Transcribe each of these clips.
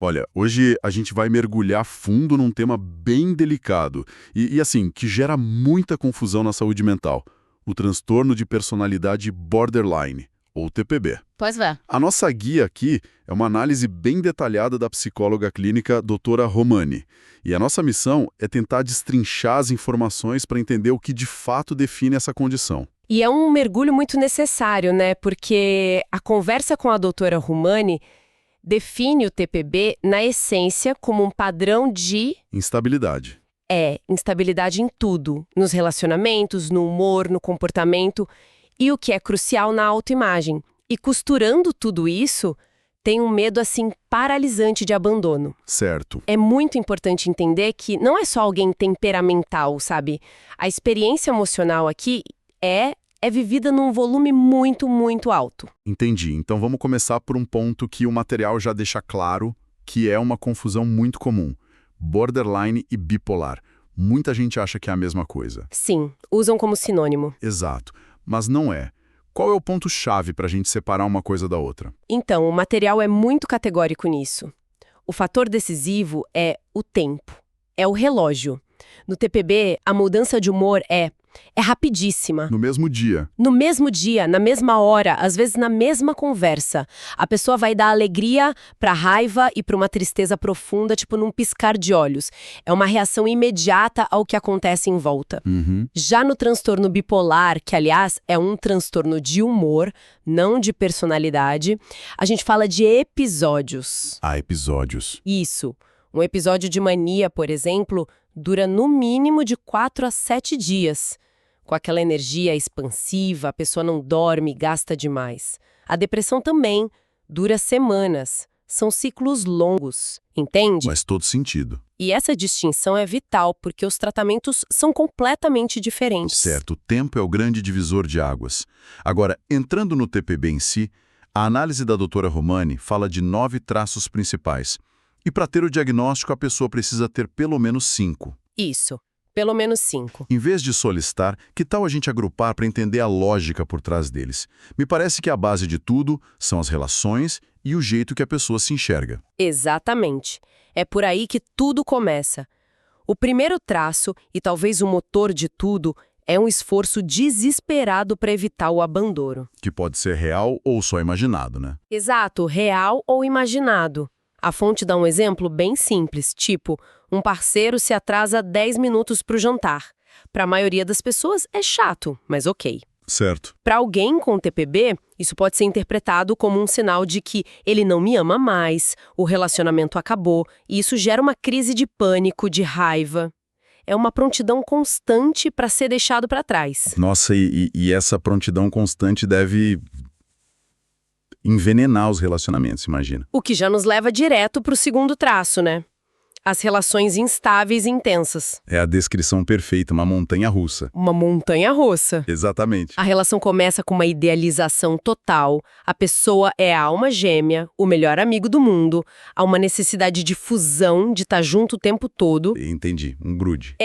Olha, hoje a gente vai mergulhar fundo num tema bem delicado assim, que gera muita confusão na saúde mental: o transtorno de personalidade borderline, ou TPB. Pois é. A nossa guia aqui é uma análise bem detalhada da psicóloga clínica doutora Romani. E a nossa missão é tentar destrinchar as informações para entender o que de fato define essa condição. E é um mergulho muito necessário, né? Porque a conversa com a doutora Romani define o TPB, na essência, como um padrão de Instabilidade. instabilidade em tudo, nos relacionamentos, no humor, no comportamento e o que é crucial na autoimagem. E costurando tudo isso, tem um medo assim paralisante de abandono. Certo. É muito importante entender que não é só alguém temperamental, sabe? A experiência emocional aqui é vivida num volume muito, muito alto. Entendi. Então vamos começar por um ponto que o material já deixa claro, que é uma confusão muito comum: borderline e bipolar. Muita gente acha que é a mesma coisa. Sim, usam como sinônimo. Exato. Mas não é. Qual é o ponto-chave para a gente separar uma coisa da outra? Então, o material é muito categórico nisso. O fator decisivo é o tempo, é o relógio. No TPB, a mudança de humor é rapidíssima. No mesmo dia. No mesmo dia, na mesma hora, às vezes na mesma conversa. A pessoa vai da alegria pra raiva e pra uma tristeza profunda, tipo num piscar de olhos. É uma reação imediata ao que acontece em volta. Já no transtorno bipolar, que aliás é um transtorno de humor, não de personalidade, a gente fala de episódios. Há episódios. Isso. Um episódio de mania, por exemplo, dura no mínimo de 4 a 7 dias. Com aquela energia expansiva, a pessoa não dorme, gasta demais. A depressão também dura semanas. São ciclos longos, entende? Faz todo sentido. E essa distinção é vital, porque os tratamentos são completamente diferentes. Certo, o tempo é o grande divisor de águas. Agora, entrando no TPB em si, a análise da doutora Romani fala de 9 traços principais. E para ter o diagnóstico, a pessoa precisa ter pelo menos 5. Isso, pelo menos 5. Em vez de solistar, que tal a gente agrupar para entender a lógica por trás deles? Me parece que a base de tudo são as relações e o jeito que a pessoa se enxerga. Exatamente. É por aí que tudo começa. O primeiro traço, e talvez o motor de tudo, é um esforço desesperado para evitar o abandono. Que pode ser real ou só imaginado, né? Exato, real ou imaginado. A fonte dá um exemplo bem simples, tipo, um parceiro se atrasa 10 minutos para o jantar. Para a maioria das pessoas é chato, mas ok. Certo. Para alguém com TPB, isso pode ser interpretado como um sinal de que ele não me ama mais, o relacionamento acabou, e isso gera uma crise de pânico, de raiva. É uma prontidão constante para ser deixado para trás. Nossa, e essa prontidão constante deve envenenar os relacionamentos, imagina. O que já nos leva direto para o segundo traço, né? As relações instáveis e intensas. É a descrição perfeita, uma montanha-russa. Uma montanha-russa. Exatamente. A relação começa com uma idealização total, a pessoa é a alma gêmea, o melhor amigo do mundo, há uma necessidade de fusão, de estar junto o tempo todo. Entendi, um grude.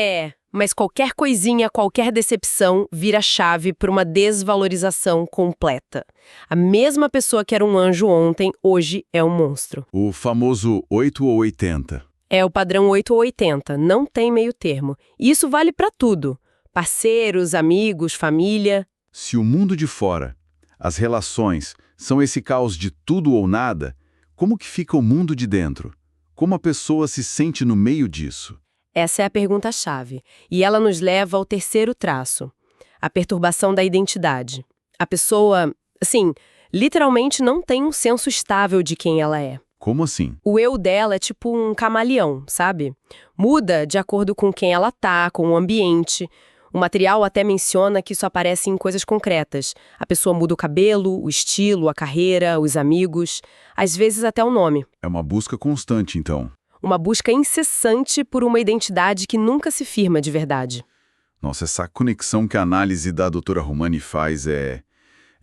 Mas qualquer coisinha, qualquer decepção vira chave para uma desvalorização completa. A mesma pessoa que era um anjo ontem, hoje é um monstro. O famoso 8 ou 80. É o padrão 8 ou 80, não tem meio termo. E isso vale para tudo. Parceiros, amigos, família. Se o mundo de fora, as relações, são esse caos de tudo ou nada, como que fica o mundo de dentro? Como a pessoa se sente no meio disso? Essa é a pergunta-chave. E ela nos leva ao terceiro traço, a perturbação da identidade. A pessoa, literalmente não tem um senso estável de quem ela é. Como assim? O eu dela é tipo um camaleão, sabe? Muda de acordo com quem ela tá, com o ambiente. O material até menciona que isso aparece em coisas concretas. A pessoa muda o cabelo, o estilo, a carreira, os amigos, às vezes até o nome. É uma busca constante, então. Uma busca incessante por uma identidade que nunca se firma de verdade. Nossa, essa conexão que a análise da doutora Romani faz é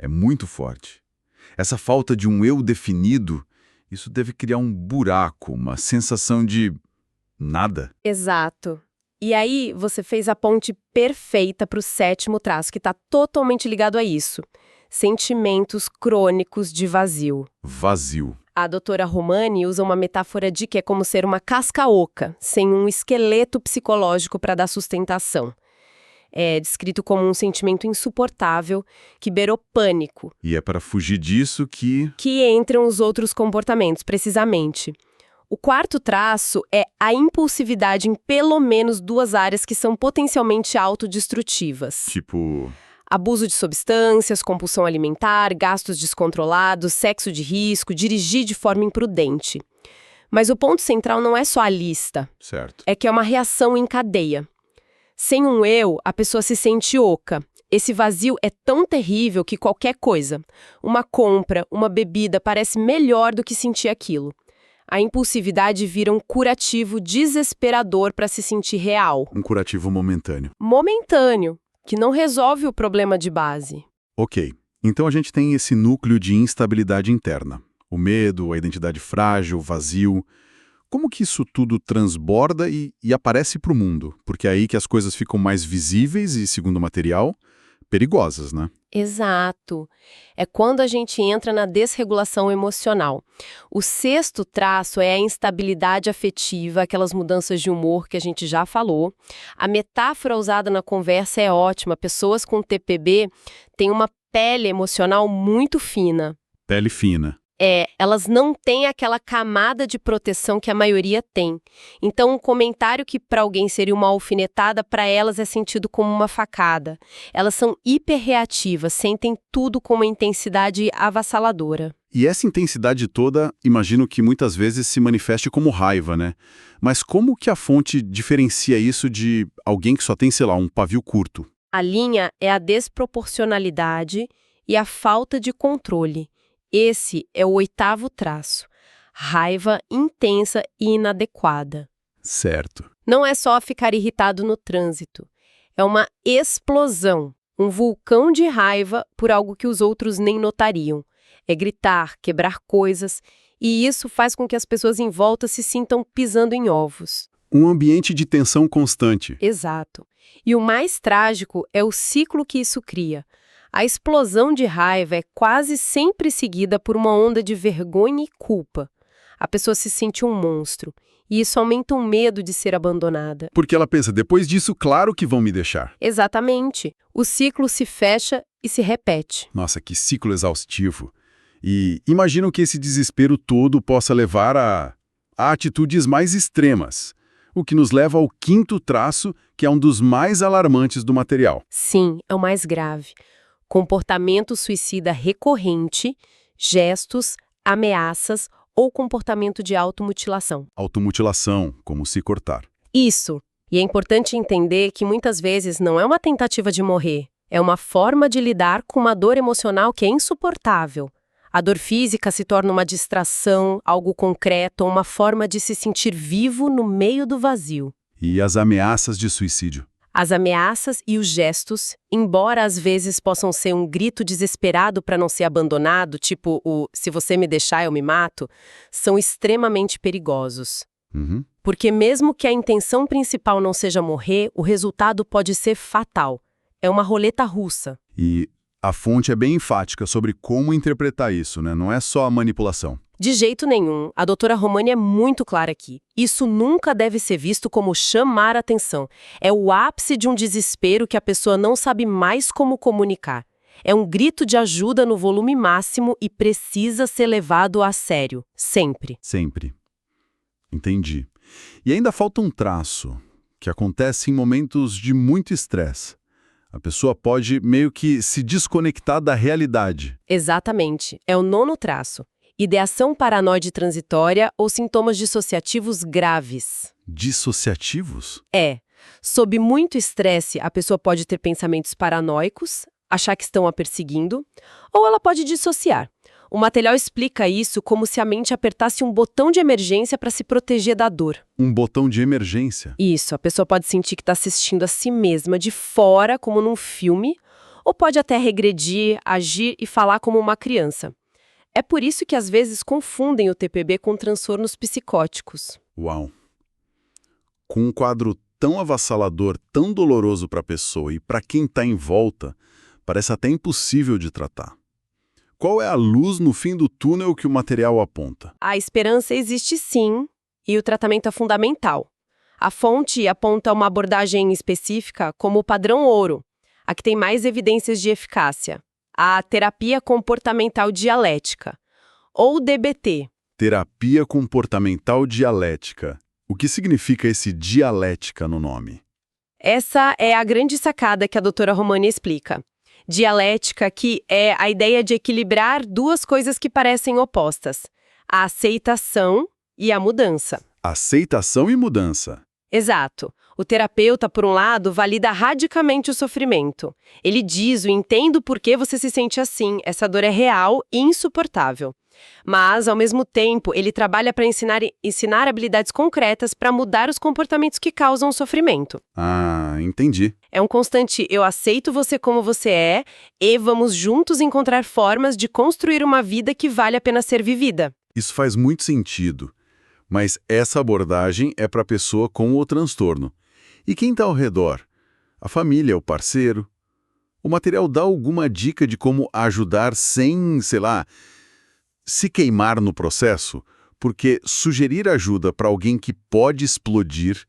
muito forte. Essa falta de um eu definido, isso deve criar um buraco, uma sensação de nada. Exato. E aí você fez a ponte perfeita para o sétimo traço, que está totalmente ligado a isso. Sentimentos crônicos de vazio. Vazio. A doutora Romani usa uma metáfora de que é como ser uma casca oca, sem um esqueleto psicológico para dar sustentação. É descrito como um sentimento insuportável que beirou pânico, E é para fugir disso que... que entram os outros comportamentos, precisamente. O quarto traço é a impulsividade em pelo menos 2 áreas que são potencialmente autodestrutivas. Tipo... Abuso de substâncias, compulsão alimentar, gastos descontrolados, sexo de risco, dirigir de forma imprudente. Mas o ponto central não é só a lista, Certo. é que é uma reação em cadeia. Sem um eu, a pessoa se sente oca. Esse vazio é tão terrível que qualquer coisa, uma compra, uma bebida, parece melhor do que sentir aquilo. A impulsividade vira um curativo desesperador para se sentir real. Um curativo momentâneo. Momentâneo, que não resolve o problema de base. Ok. Então a gente tem esse núcleo de instabilidade interna. O medo, a identidade frágil, o vazio. Como que isso tudo transborda e aparece para o mundo? Porque é aí que as coisas ficam mais visíveis e, segundo o material, perigosas, né? Exato. É quando a gente entra na desregulação emocional. O sexto traço é a instabilidade afetiva, aquelas mudanças de humor que a gente já falou. A metáfora usada na conversa é ótima. Pessoas com TPB têm uma pele emocional muito fina. Pele fina. Elas não têm aquela camada de proteção que a maioria tem. Então, um comentário que para alguém seria uma alfinetada, para elas é sentido como uma facada. Elas são hiperreativas, sentem tudo com uma intensidade avassaladora. E essa intensidade toda, imagino que muitas vezes se manifeste como raiva, né? Mas como que a fonte diferencia isso de alguém que só tem, sei lá, um pavio curto? A linha é a desproporcionalidade e a falta de controle. Esse é o 8º traço. Raiva intensa e inadequada. Certo. Não é só ficar irritado no trânsito. É uma explosão, um vulcão de raiva por algo que os outros nem notariam. É gritar, quebrar coisas, e isso faz com que as pessoas em volta se sintam pisando em ovos. Um ambiente de tensão constante. Exato. E o mais trágico é o ciclo que isso cria. A explosão de raiva é quase sempre seguida por uma onda de vergonha e culpa. A pessoa se sente um monstro, e isso aumenta o medo de ser abandonada. Porque ela pensa, depois disso, claro que vão me deixar. Exatamente. O ciclo se fecha e se repete. Nossa, que ciclo exaustivo. E imagino que esse desespero todo possa levar a atitudes mais extremas, o que nos leva ao 5º traço, que é um dos mais alarmantes do material. Sim, é o mais grave. Comportamento suicida recorrente, gestos, ameaças ou comportamento de automutilação. Automutilação, como se cortar. Isso. E é importante entender que muitas vezes não é uma tentativa de morrer, é uma forma de lidar com uma dor emocional que é insuportável. A dor física se torna uma distração, algo concreto, uma forma de se sentir vivo no meio do vazio. E as ameaças de suicídio? As ameaças e os gestos, embora às vezes possam ser um grito desesperado para não ser abandonado, tipo o "se você me deixar eu me mato", são extremamente perigosos. Uhum. Porque mesmo que a intenção principal não seja morrer, o resultado pode ser fatal. É uma roleta russa. E a fonte é bem enfática sobre como interpretar isso, né? Não é só a manipulação. De jeito nenhum, a doutora Romani é muito clara aqui. Isso nunca deve ser visto como chamar atenção. É o ápice de um desespero que a pessoa não sabe mais como comunicar. É um grito de ajuda no volume máximo e precisa ser levado a sério. Sempre. Sempre. Entendi. E ainda falta um traço, que acontece em momentos de muito estresse. A pessoa pode meio que se desconectar da realidade. Exatamente. É o 9º traço. Ideação paranoide transitória ou sintomas dissociativos graves. Dissociativos? Sob muito estresse, a pessoa pode ter pensamentos paranoicos, achar que estão a perseguindo, ou ela pode dissociar. O material explica isso como se a mente apertasse um botão de emergência para se proteger da dor. Um botão de emergência. Isso, a pessoa pode sentir que está assistindo a si mesma de fora, como num filme, ou pode até regredir, agir e falar como uma criança. É por isso que às vezes confundem o TPB com transtornos psicóticos. Uau! Com um quadro tão avassalador, tão doloroso para a pessoa e para quem está em volta, parece até impossível de tratar. qual é a luz no fim do túnel que o material aponta? A esperança existe sim, e o tratamento é fundamental. A fonte aponta uma abordagem específica como o padrão ouro, a que tem mais evidências de eficácia, a terapia comportamental dialética, ou DBT. Terapia comportamental dialética. O que significa esse dialética no nome? Essa é a grande sacada que a doutora Romani explica. Dialética, que é a ideia de equilibrar duas coisas que parecem opostas: a aceitação e a mudança. Aceitação e mudança. Exato. O terapeuta, por um lado, valida radicalmente o sofrimento. Ele diz: entendo por que você se sente assim, essa dor é real e insuportável. Mas, ao mesmo tempo, ele trabalha para ensinar habilidades concretas para mudar os comportamentos que causam o sofrimento. Ah, entendi. É um constante eu aceito você como você é e vamos juntos encontrar formas de construir uma vida que vale a pena ser vivida. Isso faz muito sentido. Mas essa abordagem é para a pessoa com o transtorno. E quem está ao redor? A família, o parceiro? O material dá alguma dica de como ajudar sem, sei lá, se queimar no processo? Porque sugerir ajuda para alguém que pode explodir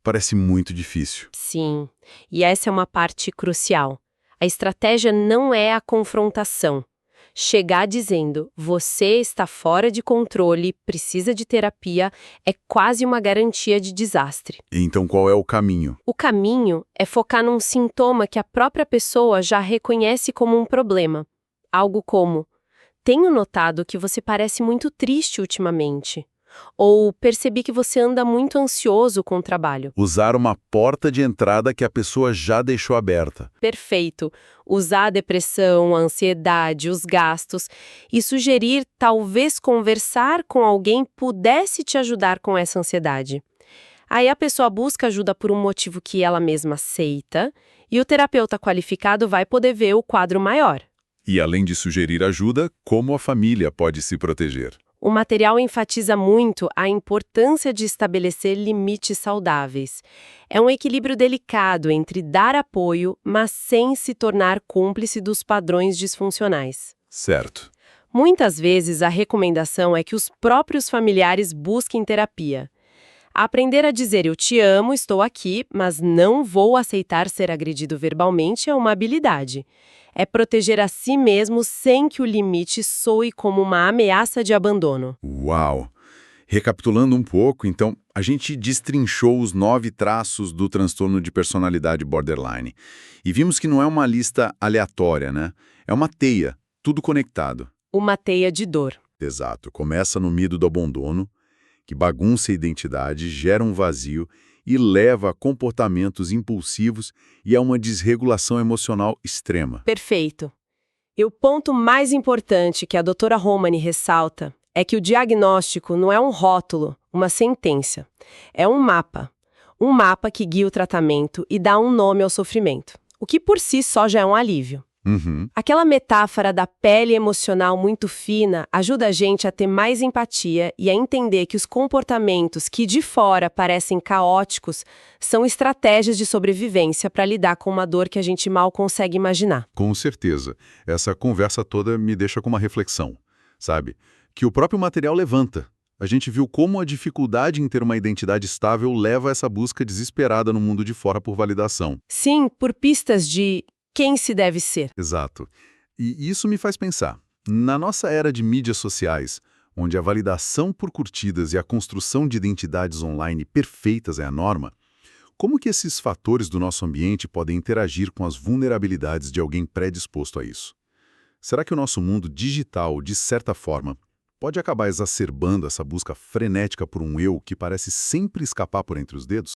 parece muito difícil. Sim, e essa é uma parte crucial. A estratégia não é a confrontação. Chegar dizendo, você está fora de controle, precisa de terapia, é quase uma garantia de desastre. Então qual é o caminho? O caminho é focar num sintoma que a própria pessoa já reconhece como um problema. Algo como: tenho notado que você parece muito triste ultimamente. Ou percebi que você anda muito ansioso com o trabalho. Usar uma porta de entrada que a pessoa já deixou aberta. Perfeito. Usar a depressão, a ansiedade, os gastos e sugerir talvez conversar com alguém pudesse te ajudar com essa ansiedade. Aí a pessoa busca ajuda por um motivo que ela mesma aceita e o terapeuta qualificado vai poder ver o quadro maior. E além de sugerir ajuda, como a família pode se proteger? O material enfatiza muito a importância de estabelecer limites saudáveis. É um equilíbrio delicado entre dar apoio, mas sem se tornar cúmplice dos padrões disfuncionais. Certo. Muitas vezes a recomendação é que os próprios familiares busquem terapia. Aprender a dizer eu te amo, estou aqui, mas não vou aceitar ser agredido verbalmente é uma habilidade. É proteger a si mesmo sem que o limite soe como uma ameaça de abandono. Uau! Recapitulando um pouco, então, a gente destrinchou os 9 traços do transtorno de personalidade borderline. E vimos que não é uma lista aleatória, né? É uma teia, tudo conectado. Uma teia de dor. Exato. Começa no medo do abandono, que bagunça a identidade, gera um vazio e leva a comportamentos impulsivos e a uma desregulação emocional extrema. Perfeito. E o ponto mais importante que a doutora Romani ressalta é que o diagnóstico não é um rótulo, uma sentença. É um mapa. Um mapa que guia o tratamento e dá um nome ao sofrimento, o que por si só já é um alívio. Uhum. Aquela metáfora da pele emocional muito fina ajuda a gente a ter mais empatia e a entender que os comportamentos que de fora parecem caóticos são estratégias de sobrevivência para lidar com uma dor que a gente mal consegue imaginar. Com certeza. Essa conversa toda me deixa com uma reflexão, sabe? Que o próprio material levanta. A gente viu como a dificuldade em ter uma identidade estável leva a essa busca desesperada no mundo de fora por validação. Sim, por pistas de quem se deve ser. Exato. E isso me faz pensar. Na nossa era de mídias sociais, onde a validação por curtidas e a construção de identidades online perfeitas é a norma, como que esses fatores do nosso ambiente podem interagir com as vulnerabilidades de alguém predisposto a isso? Será que o nosso mundo digital, de certa forma, pode acabar exacerbando essa busca frenética por um eu que parece sempre escapar por entre os dedos?